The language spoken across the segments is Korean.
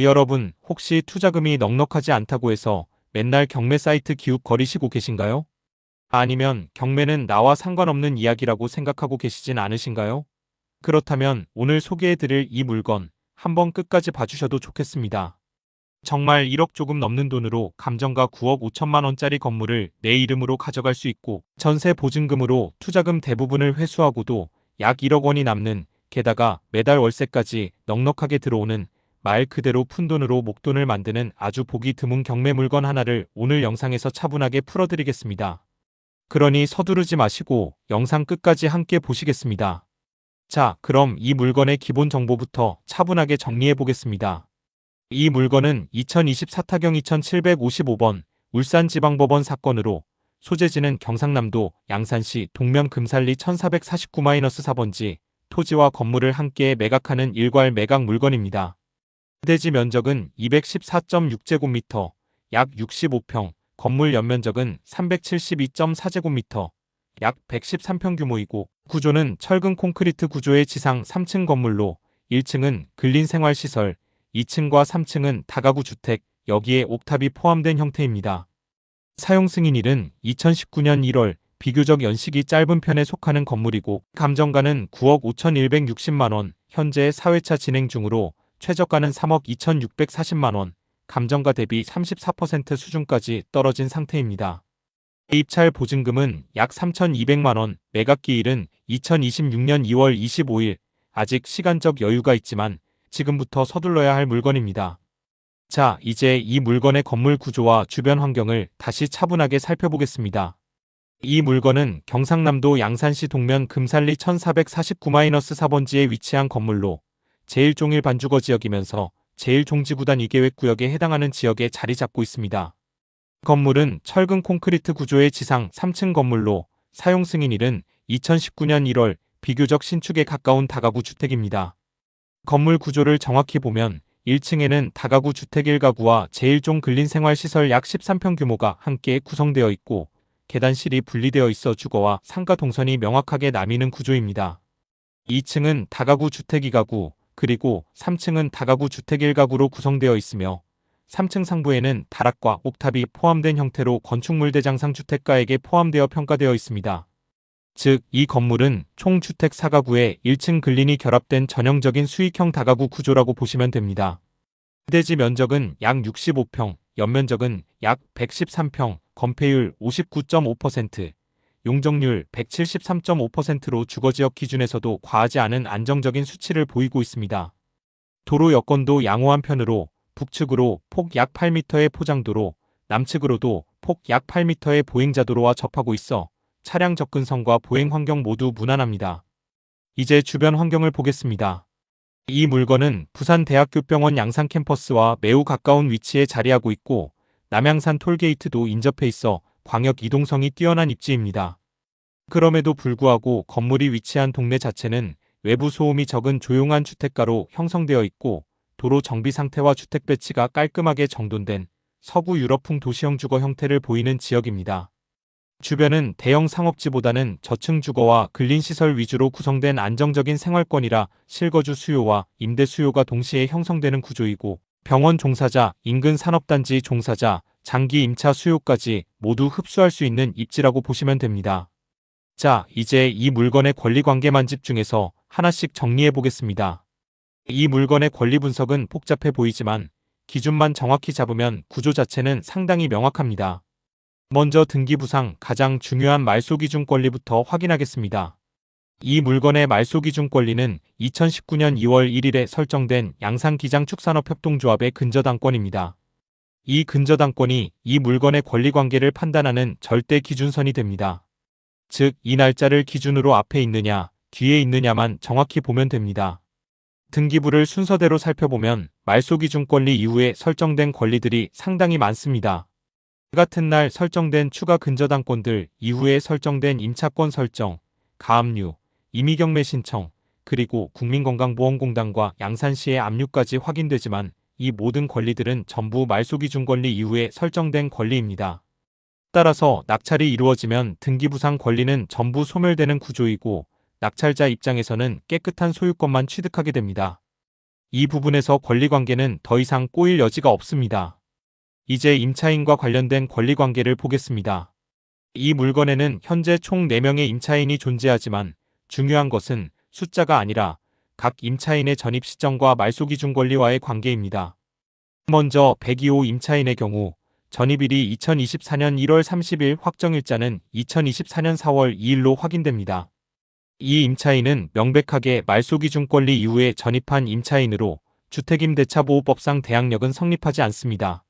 여러분, 혹시 투자금이 넉넉하지 않다고 해서 맨날 경매 사이트 기웃거리시고 계신가요? 아니면 경매는 나와 상관없는 이야기라고 생각하고 계시진 않으신가요? 그렇다면 오늘 소개해드릴 이 물건 한번 끝까지 봐주셔도 좋겠습니다. 정말 1억 조금 넘는 돈으로 감정가 9억 5천만 원짜리 건물을 내 이름으로 가져갈 수 있고 전세 보증금으로 투자금 대부분을 회수하고도 약 1억 원이 남는, 게다가 매달 월세까지 넉넉하게 들어오는, 말 그대로 푼돈으로 목돈을 만드는 아주 보기 드문 경매 물건 하나를 오늘 영상에서 차분하게 풀어드리겠습니다. 그러니 서두르지 마시고 영상 끝까지 함께 보시겠습니다. 자, 그럼 이 물건의 기본 정보부터 차분하게 정리해 보겠습니다. 이 물건은 2024타경 2755번 울산지방법원 사건으로 소재지는 경상남도 양산시 동면 금살리 1449-4번지 토지와 건물을 함께 매각하는 일괄 매각 물건입니다. 대지 면적은 214.6제곱미터, 약 65평, 건물 연면적은 372.4제곱미터, 약 113평 규모이고 구조는 철근 콘크리트 구조의 지상 3층 건물로 1층은 근린생활시설, 2층과 3층은 다가구 주택, 여기에 옥탑이 포함된 형태입니다. 사용 승인일은 2019년 1월, 비교적 연식이 짧은 편에 속하는 건물이고 감정가는 9억 5,160만 원, 현재 4회차 진행 중으로 최저가는 3억 2,640만 원, 감정가 대비 34% 수준까지 떨어진 상태입니다. 입찰 보증금은 약 3,200만 원, 매각기일은 2026년 2월 25일, 아직 시간적 여유가 있지만 지금부터 서둘러야 할 물건입니다. 자, 이제 이 물건의 건물 구조와 주변 환경을 다시 차분하게 살펴보겠습니다. 이 물건은 경상남도 양산시 동면 금살리 1449-4번지에 위치한 건물로 제1종일 반주거 지역이면서 제1종지구단 2계획구역에 해당하는 지역에 자리 잡고 있습니다. 건물은 철근 콘크리트 구조의 지상 3층 건물로 사용 승인일은 2019년 1월, 비교적 신축에 가까운 다가구 주택입니다. 건물 구조를 정확히 보면 1층에는 다가구 주택 1가구와 제1종 근린생활시설 약 13평 규모가 함께 구성되어 있고 계단실이 분리되어 있어 주거와 상가 동선이 명확하게 나뉘는 구조입니다. 2층은 다가구 주택 2가구, 그리고 3층은 다가구 주택 1가구로 구성되어 있으며 3층 상부에는 다락과 옥탑이 포함된 형태로 건축물 대장상 주택가액에 포함되어 평가되어 있습니다. 즉, 이 건물은 총 주택 4가구에 1층 근린이 결합된 전형적인 수익형 다가구 구조라고 보시면 됩니다. 대지 면적은 약 65평, 연면적은 약 113평, 건폐율 59.5%, 용적률 173.5%로 주거지역 기준에서도 과하지 않은 안정적인 수치를 보이고 있습니다. 도로 여건도 양호한 편으로 북측으로 폭 약 8m의 포장도로, 남측으로도 폭 약 8m의 보행자도로와 접하고 있어 차량 접근성과 보행 환경 모두 무난합니다. 이제 주변 환경을 보겠습니다. 이 물건은 부산대학교병원 양산 캠퍼스와 매우 가까운 위치에 자리하고 있고 남양산 톨게이트도 인접해 있어 광역 이동성이 뛰어난 입지입니다. 그럼에도 불구하고 건물이 위치한 동네 자체는 외부 소음이 적은 조용한 주택가로 형성되어 있고 도로 정비 상태와 주택 배치가 깔끔하게 정돈된 서구 유럽풍 도시형 주거 형태를 보이는 지역입니다. 주변은 대형 상업지보다는 저층 주거와 근린시설 위주로 구성된 안정적인 생활권이라 실거주 수요와 임대 수요가 동시에 형성되는 구조이고 병원 종사자, 인근 산업단지 종사자, 장기 임차 수요까지 모두 흡수할 수 있는 입지라고 보시면 됩니다. 자, 이제 이 물건의 권리관계만 집중해서 하나씩 정리해 보겠습니다. 이 물건의 권리 분석은 복잡해 보이지만 기준만 정확히 잡으면 구조 자체는 상당히 명확합니다. 먼저 등기부상 가장 중요한 말소기준 권리부터 확인하겠습니다. 이 물건의 말소기준 권리는 2019년 2월 1일에 설정된 양산기장축산업협동조합의 근저당권입니다. 이 근저당권이 이 물건의 권리관계를 판단하는 절대 기준선이 됩니다. 즉, 이 날짜를 기준으로 앞에 있느냐, 뒤에 있느냐만 정확히 보면 됩니다. 등기부를 순서대로 살펴보면 말소기준 권리 이후에 설정된 권리들이 상당히 많습니다. 같은 날 설정된 추가 근저당권들, 이후에 설정된 임차권 설정, 가압류, 임의경매 신청, 그리고 국민건강보험공단과 양산시의 압류까지 확인되지만 이 모든 권리들은 전부 말소기준 권리 이후에 설정된 권리입니다. 따라서 낙찰이 이루어지면 등기부상 권리는 전부 소멸되는 구조이고 낙찰자 입장에서는 깨끗한 소유권만 취득하게 됩니다. 이 부분에서 권리관계는 더 이상 꼬일 여지가 없습니다. 이제 임차인과 관련된 권리관계를 보겠습니다. 이 물건에는 현재 총 4명의 임차인이 존재하지만 중요한 것은 숫자가 아니라 각 임차인의 전입 시점과 말소 기준 권리와의 관계입니다. 먼저 102호 임차인의 경우 전입일이 2024년 1월 30일, 확정일자는 2024년 4월 2일로 확인됩니다. 이 임차인은 명백하게 말소 기준 권리 이후에 전입한 임차인으로 주택임대차보호법상 대항력은 성립하지 않습니다.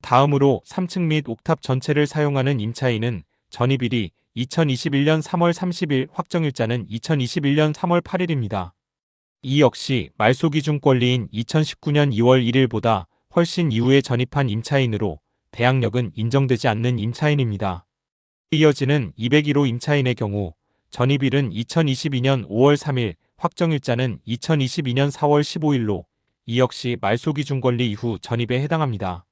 다음으로 3층 및 옥탑 전체를 사용하는 임차인은 전입일이 2021년 3월 30일, 확정일자는 2021년 3월 8일입니다. 이 역시 말소 기준 권리인 2019년 2월 1일보다 훨씬 이후에 전입한 임차인으로 대항력은 인정되지 않는 임차인입니다. 이어지는 201호 임차인의 경우 전입일은 2022년 5월 3일, 확정일자는 2022년 4월 15일로 이 역시 말소 기준 권리 이후 전입에 해당합니다.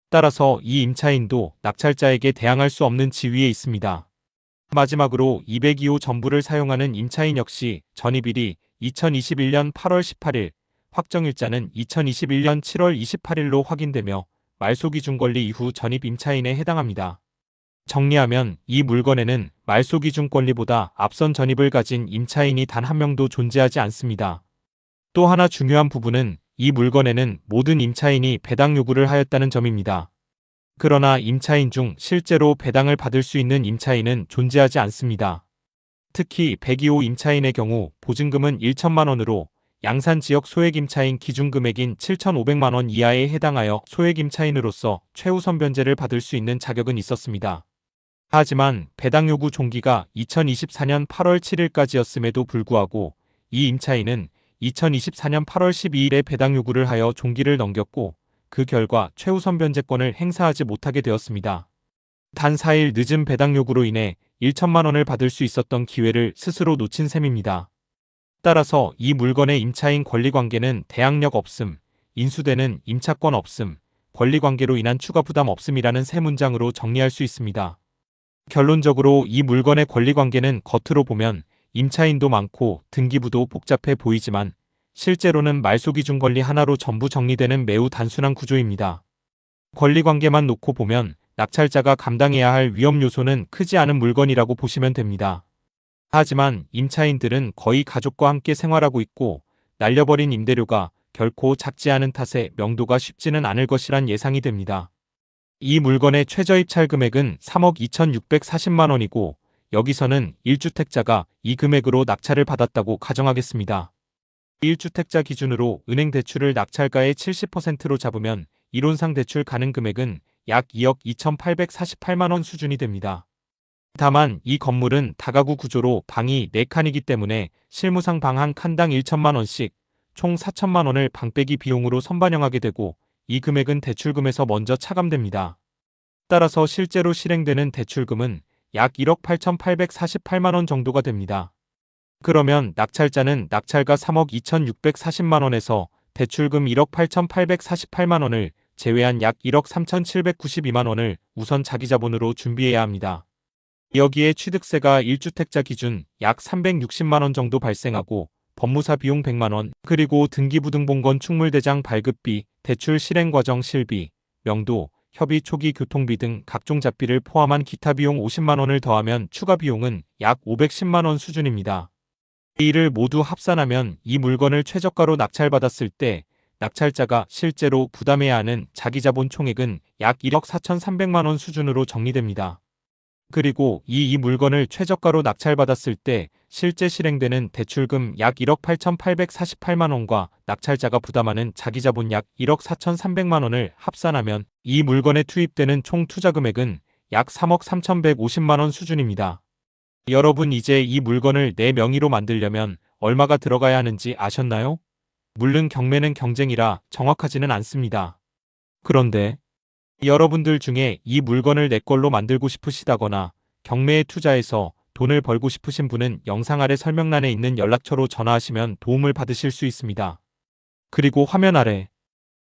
따라서 이 임차인도 낙찰자에게 대항할 수 없는 지위에 있습니다. 마지막으로 202호 전부를 사용하는 임차인 역시 전입일이 2021년 8월 18일, 확정일자는 2021년 7월 28일로 확인되며 말소 기준 권리 이후 전입 임차인에 해당합니다. 정리하면 이 물건에는 말소 기준 권리보다 앞선 전입을 가진 임차인이 단 한 명도 존재하지 않습니다. 또 하나 중요한 부분은 이 물건에는 모든 임차인이 배당 요구를 하였다는 점입니다. 그러나 임차인 중 실제로 배당을 받을 수 있는 임차인은 존재하지 않습니다. 특히 102호 임차인의 경우 보증금은 1천만 원으로 양산지역 소액임차인 기준금액인 7,500만 원 이하에 해당하여 소액임차인으로서 최우선 변제를 받을 수 있는 자격은 있었습니다. 하지만 배당 요구 종기가 2024년 8월 7일까지였음에도 불구하고 이 임차인은 2024년 8월 12일에 배당 요구를 하여 종기를 넘겼고 그 결과 최우선 변제권을 행사하지 못하게 되었습니다. 단 4일 늦은 배당 요구로 인해 1천만 원을 받을 수 있었던 기회를 스스로 놓친 셈입니다. 따라서 이 물건의 임차인 권리관계는 대항력 없음, 인수되는 임차권 없음, 권리관계로 인한 추가 부담 없음이라는 세 문장으로 정리할 수 있습니다. 결론적으로 이 물건의 권리관계는 겉으로 보면 임차인도 많고 등기부도 복잡해 보이지만 실제로는 말소 기준 권리 하나로 전부 정리되는 매우 단순한 구조입니다. 권리관계만 놓고 보면 낙찰자가 감당해야 할 위험 요소는 크지 않은 물건이라고 보시면 됩니다. 하지만 임차인들은 거의 가족과 함께 생활하고 있고 날려버린 임대료가 결코 작지 않은 탓에 명도가 쉽지는 않을 것이란 예상이 됩니다. 이 물건의 최저 입찰 금액은 3억 2,640만 원이고 여기서는 1주택자가 이 금액으로 낙찰을 받았다고 가정하겠습니다. 1주택자 기준으로 은행 대출을 낙찰가의 70%로 잡으면 이론상 대출 가능 금액은 약 2억 2,848만 원 수준이 됩니다. 다만 이 건물은 다가구 구조로 방이 4칸이기 때문에 실무상 방 한 칸당 1천만 원씩 총 4천만 원을 방빼기 비용으로 선반영하게 되고 이 금액은 대출금에서 먼저 차감됩니다. 따라서 실제로 실행되는 대출금은 약 1억 8,848만 원 정도가 됩니다. 그러면 낙찰자는 낙찰가 3억 2,640만 원에서 대출금 1억 8,848만 원을 제외한 약 1억 3,792만 원을 우선 자기 자본으로 준비해야 합니다. 여기에 취득세가 1주택자 기준 약 360만 원 정도 발생하고 법무사 비용 100만 원, 그리고 등기부등본건 충물대장 발급비, 대출 실행과정 실비, 명도, 협의 초기 교통비 등 각종 잡비를 포함한 기타 비용 50만 원을 더하면 추가 비용은 약 510만 원 수준입니다. 이를 모두 합산하면 이 물건을 최저가로 낙찰받았을 때 낙찰자가 실제로 부담해야 하는 자기자본 총액은 약 1억 4,300만 원 수준으로 정리됩니다. 그리고 이 물건을 최저가로 낙찰받았을 때 실제 실행되는 대출금 약 1억 8,848만 원과 낙찰자가 부담하는 자기자본 약 1억 4,300만 원을 합산하면 이 물건에 투입되는 총 투자 금액은 약 3억 3,150만 원 수준입니다. 여러분 이제 이 물건을 내 명의로 만들려면 얼마가 들어가야 하는지 아셨나요? 물론 경매는 경쟁이라 정확하지는 않습니다. 그런데 여러분들 중에 이 물건을 내 걸로 만들고 싶으시다거나 경매에 투자해서 돈을 벌고 싶으신 분은 영상 아래 설명란에 있는 연락처로 전화하시면 도움을 받으실 수 있습니다. 그리고 화면 아래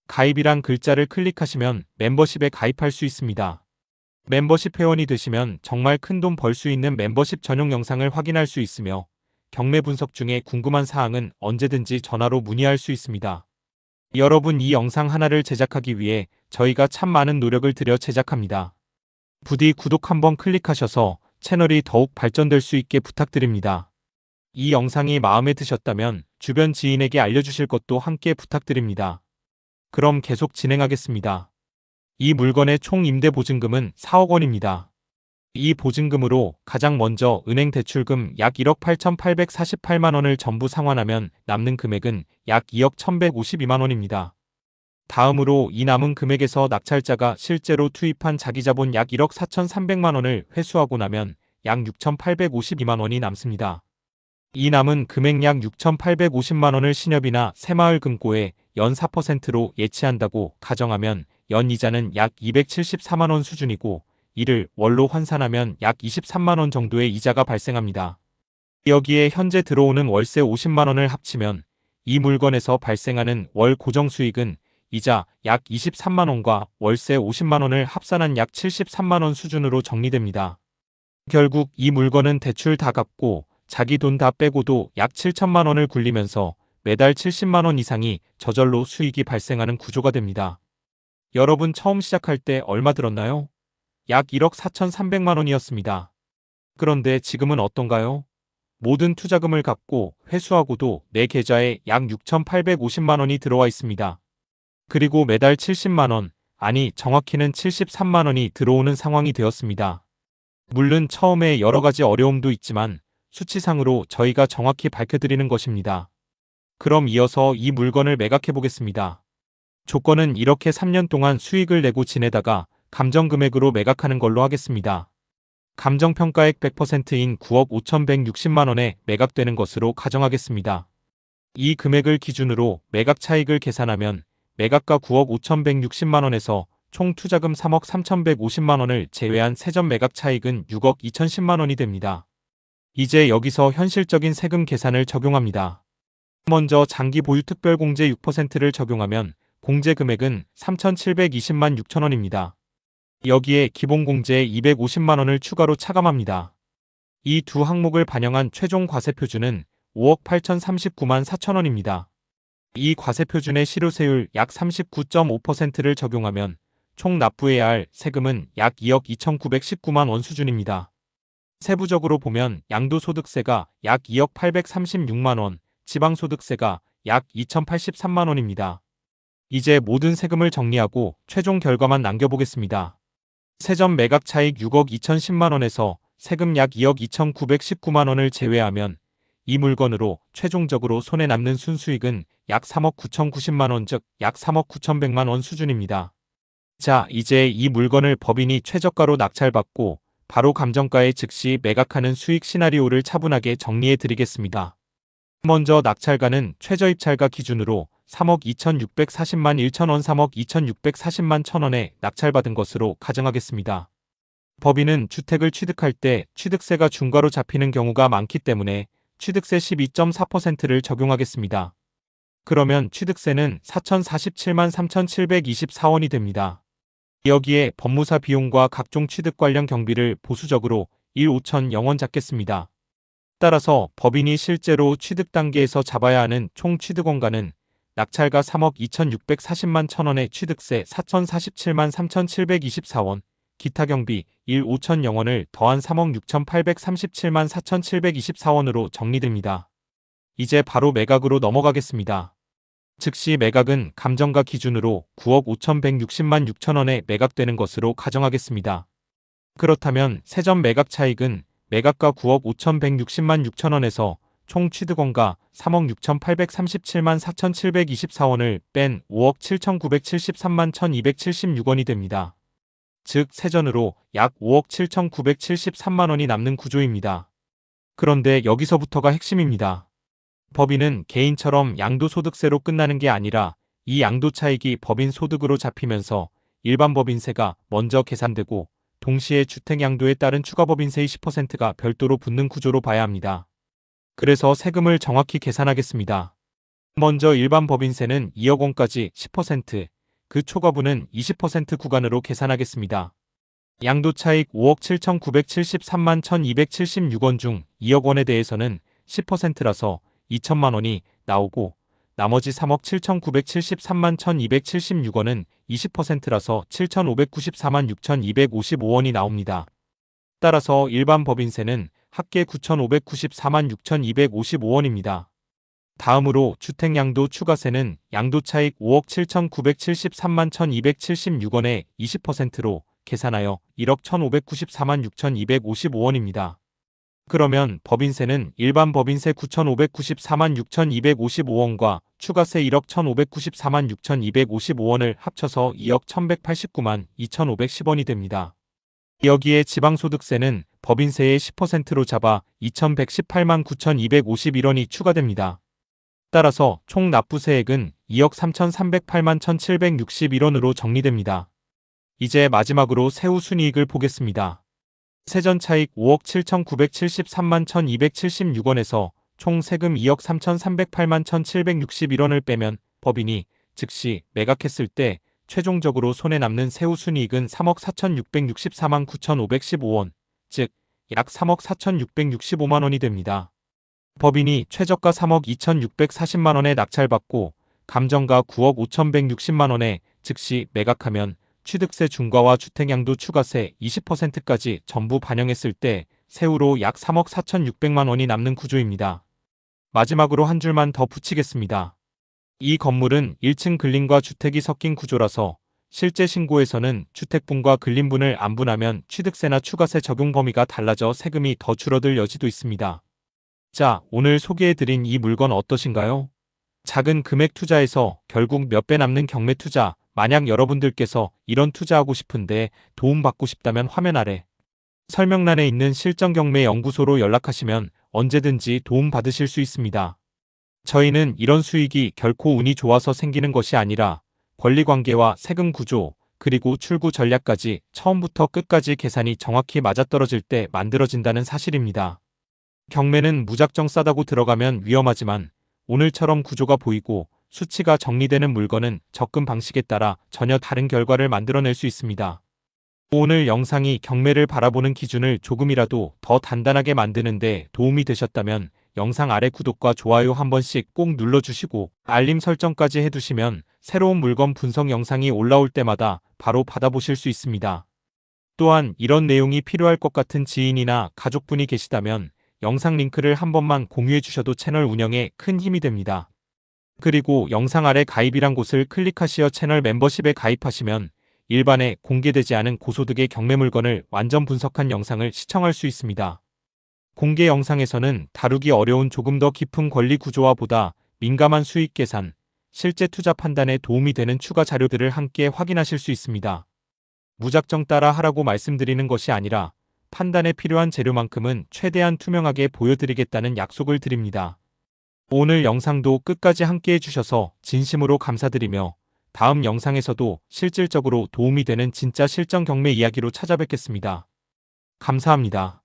가입이란 글자를 클릭하시면 멤버십에 가입할 수 있습니다. 멤버십 회원이 되시면 정말 큰 돈 벌 수 있는 멤버십 전용 영상을 확인할 수 있으며 경매 분석 중에 궁금한 사항은 언제든지 전화로 문의할 수 있습니다. 여러분, 이 영상 하나를 제작하기 위해 저희가 참 많은 노력을 들여 제작합니다. 부디 구독 한번 클릭하셔서 채널이 더욱 발전될 수 있게 부탁드립니다. 이 영상이 마음에 드셨다면 주변 지인에게 알려주실 것도 함께 부탁드립니다. 그럼 계속 진행하겠습니다. 이 물건의 총 임대 보증금은 4억 원입니다. 이 보증금으로 가장 먼저 은행 대출금 약 1억 8,848만 원을 전부 상환하면 남는 금액은 약 2억 1,152만 원입니다. 다음으로 이 남은 금액에서 낙찰자가 실제로 투입한 자기 자본 약 1억 4,300만 원을 회수하고 나면 약 6,852만 원이 남습니다. 이 남은 금액 약 6,850만 원을 신협이나 새마을금고에 연 4%로 예치한다고 가정하면 연 이자는 약 274만 원 수준이고, 이를 월로 환산하면 약 23만 원 정도의 이자가 발생합니다. 여기에 현재 들어오는 월세 50만 원을 합치면 이 물건에서 발생하는 월 고정 수익은 이자 약 23만 원과 월세 50만 원을 합산한 약 73만 원 수준으로 정리됩니다. 결국 이 물건은 대출 다 갚고 자기 돈 다 빼고도 약 7천만 원을 굴리면서 매달 70만 원 이상이 저절로 수익이 발생하는 구조가 됩니다. 여러분, 처음 시작할 때 얼마 들었나요? 약 1억 4,300만 원이었습니다. 그런데 지금은 어떤가요? 모든 투자금을 갚고 회수하고도 내 계좌에 약 6,850만 원이 들어와 있습니다. 그리고 매달 70만 원, 아니 정확히는 73만 원이 들어오는 상황이 되었습니다. 물론 처음에 여러 가지 어려움도 있지만 수치상으로 저희가 정확히 밝혀드리는 것입니다. 그럼 이어서 이 물건을 매각해 보겠습니다. 조건은 이렇게 3년 동안 수익을 내고 지내다가 감정금액으로 매각하는 걸로 하겠습니다. 감정평가액 100%인 9억 5,160만 원에 매각되는 것으로 가정하겠습니다. 이 금액을 기준으로 매각 차익을 계산하면 매각가 9억 5,160만 원에서 총 투자금 3억 3,150만 원을 제외한 세전 매각 차익은 6억 2,010만 원이 됩니다. 이제 여기서 현실적인 세금 계산을 적용합니다. 먼저 장기 보유 특별공제 6%를 적용하면 공제 금액은 3,720만 6천 원입니다. 여기에 기본공제 250만 원을 추가로 차감합니다. 이 두 항목을 반영한 최종 과세표준은 5억 8,039만 4천 원입니다. 이 과세표준의 실효세율 약 39.5%를 적용하면 총 납부해야 할 세금은 약 2억 2,919만 원 수준입니다. 세부적으로 보면 양도소득세가 약 2억 836만 원, 지방소득세가 약 2,083만 원입니다. 이제 모든 세금을 정리하고 최종 결과만 남겨보겠습니다. 세전 매각 차익 6억 2,010만 원에서 세금 약 2억 2,919만 원을 제외하면 이 물건으로 최종적으로 손에 남는 순수익은 약 3억 9,090만 원, 즉 약 3억 9,100만 원 수준입니다. 자, 이제 이 물건을 법인이 최저가로 낙찰받고 바로 감정가에 즉시 매각하는 수익 시나리오를 차분하게 정리해 드리겠습니다. 먼저 낙찰가는 최저입찰가 기준으로 3억 2,640만 1천 원, 3억 2,640만 1천 원에 낙찰받은 것으로 가정하겠습니다. 법인은 주택을 취득할 때 취득세가 중과로 잡히는 경우가 많기 때문에 취득세 12.4%를 적용하겠습니다. 그러면 취득세는 4,047만 3,724원이 됩니다. 여기에 법무사 비용과 각종 취득 관련 경비를 보수적으로 1, 5천 0원 잡겠습니다. 따라서 법인이 실제로 취득 단계에서 잡아야 하는 총 취득원가는 낙찰가 3억 2,640만 1천 원에 취득세 4,047만 3,724원, 기타 경비 1, 5천 0원을 더한 3억 6,837만 4,724원으로 정리됩니다. 이제 바로 매각으로 넘어가겠습니다. 즉시 매각은 감정가 기준으로 9억 5,160만 6천 원에 매각되는 것으로 가정하겠습니다. 그렇다면 세전 매각 차익은 매각가 9억 5,160만 6천 원에서 총 취득원가 3억 6,837만 4,724원을 뺀 5억 7,973만 1,276원이 됩니다. 즉 세전으로 약 5억 7,973만 원이 남는 구조입니다. 그런데 여기서부터가 핵심입니다. 법인은 개인처럼 양도소득세로 끝나는 게 아니라 이 양도차익이 법인 소득으로 잡히면서 일반 법인세가 먼저 계산되고 동시에 주택양도에 따른 추가법인세의 10%가 별도로 붙는 구조로 봐야 합니다. 그래서 세금을 정확히 계산하겠습니다. 먼저 일반 법인세는 2억 원까지 10%, 그 초과분은 20% 구간으로 계산하겠습니다. 양도차익 5억 7,973만 1,276원 중 2억 원에 대해서는 10%라서 2천만 원이 나오고 나머지 3억 7,973만 1,276원은 20%라서 7,594만 6,255원이 나옵니다. 따라서 일반 법인세는 합계 9,594만 6,255원입니다. 다음으로 주택양도 추가세는 양도차익 5억 7,973만 1,276원에 20%로 계산하여 1억 1,594만 6,255원입니다. 그러면 법인세는 일반 법인세 9,594만 6,255원과 추가세 1억 1,594만 6,255원을 합쳐서 2억 1,189만 2,510원이 됩니다. 여기에 지방소득세는 법인세의 10%로 잡아 2,118만 9,251원이 추가됩니다. 따라서 총 납부세액은 2억 3,308만 1,761원으로 정리됩니다. 이제 마지막으로 세후순이익을 보겠습니다. 세전차익 5억 7,973만 1,276원에서 총 세금 2억 3,308만 1,761원을 빼면 법인이 즉시 매각했을 때 최종적으로 손에 남는 세후순이익은 3억 4,664만 9,515원, 즉 약 3억 4,665만 원이 됩니다. 법인이 최저가 3억 2,640만 원에 낙찰받고 감정가 9억 5,160만 원에 즉시 매각하면 취득세 중과와 주택양도 추가세 20%까지 전부 반영했을 때 세후로 약 3억 4,600만 원이 남는 구조입니다. 마지막으로 한 줄만 더 붙이겠습니다. 이 건물은 1층 근린과 주택이 섞인 구조라서 실제 신고에서는 주택분과 근린분을 안분하면 취득세나 추가세 적용 범위가 달라져 세금이 더 줄어들 여지도 있습니다. 자, 오늘 소개해드린 이 물건 어떠신가요? 작은 금액 투자에서 결국 몇 배 남는 경매 투자, 만약 여러분들께서 이런 투자하고 싶은데 도움받고 싶다면 화면 아래 설명란에 있는 실전경매연구소로 연락하시면 언제든지 도움받으실 수 있습니다. 저희는 이런 수익이 결코 운이 좋아서 생기는 것이 아니라 권리관계와 세금 구조, 그리고 출구 전략까지 처음부터 끝까지 계산이 정확히 맞아떨어질 때 만들어진다는 사실입니다. 경매는 무작정 싸다고 들어가면 위험하지만 오늘처럼 구조가 보이고 수치가 정리되는 물건은 접근 방식에 따라 전혀 다른 결과를 만들어낼 수 있습니다. 오늘 영상이 경매를 바라보는 기준을 조금이라도 더 단단하게 만드는 데 도움이 되셨다면 영상 아래 구독과 좋아요 한 번씩 꼭 눌러주시고 알림 설정까지 해두시면 새로운 물건 분석 영상이 올라올 때마다 바로 받아보실 수 있습니다. 또한 이런 내용이 필요할 것 같은 지인이나 가족분이 계시다면 영상 링크를 한 번만 공유해 주셔도 채널 운영에 큰 힘이 됩니다. 그리고 영상 아래 가입이란 곳을 클릭하시어 채널 멤버십에 가입하시면 일반에 공개되지 않은 고소득의 경매 물건을 완전 분석한 영상을 시청할 수 있습니다. 공개 영상에서는 다루기 어려운 조금 더 깊은 권리 구조와 보다 민감한 수익 계산, 실제 투자 판단에 도움이 되는 추가 자료들을 함께 확인하실 수 있습니다. 무작정 따라 하라고 말씀드리는 것이 아니라 판단에 필요한 재료만큼은 최대한 투명하게 보여드리겠다는 약속을 드립니다. 오늘 영상도 끝까지 함께 해주셔서 진심으로 감사드리며 다음 영상에서도 실질적으로 도움이 되는 진짜 실전 경매 이야기로 찾아뵙겠습니다. 감사합니다.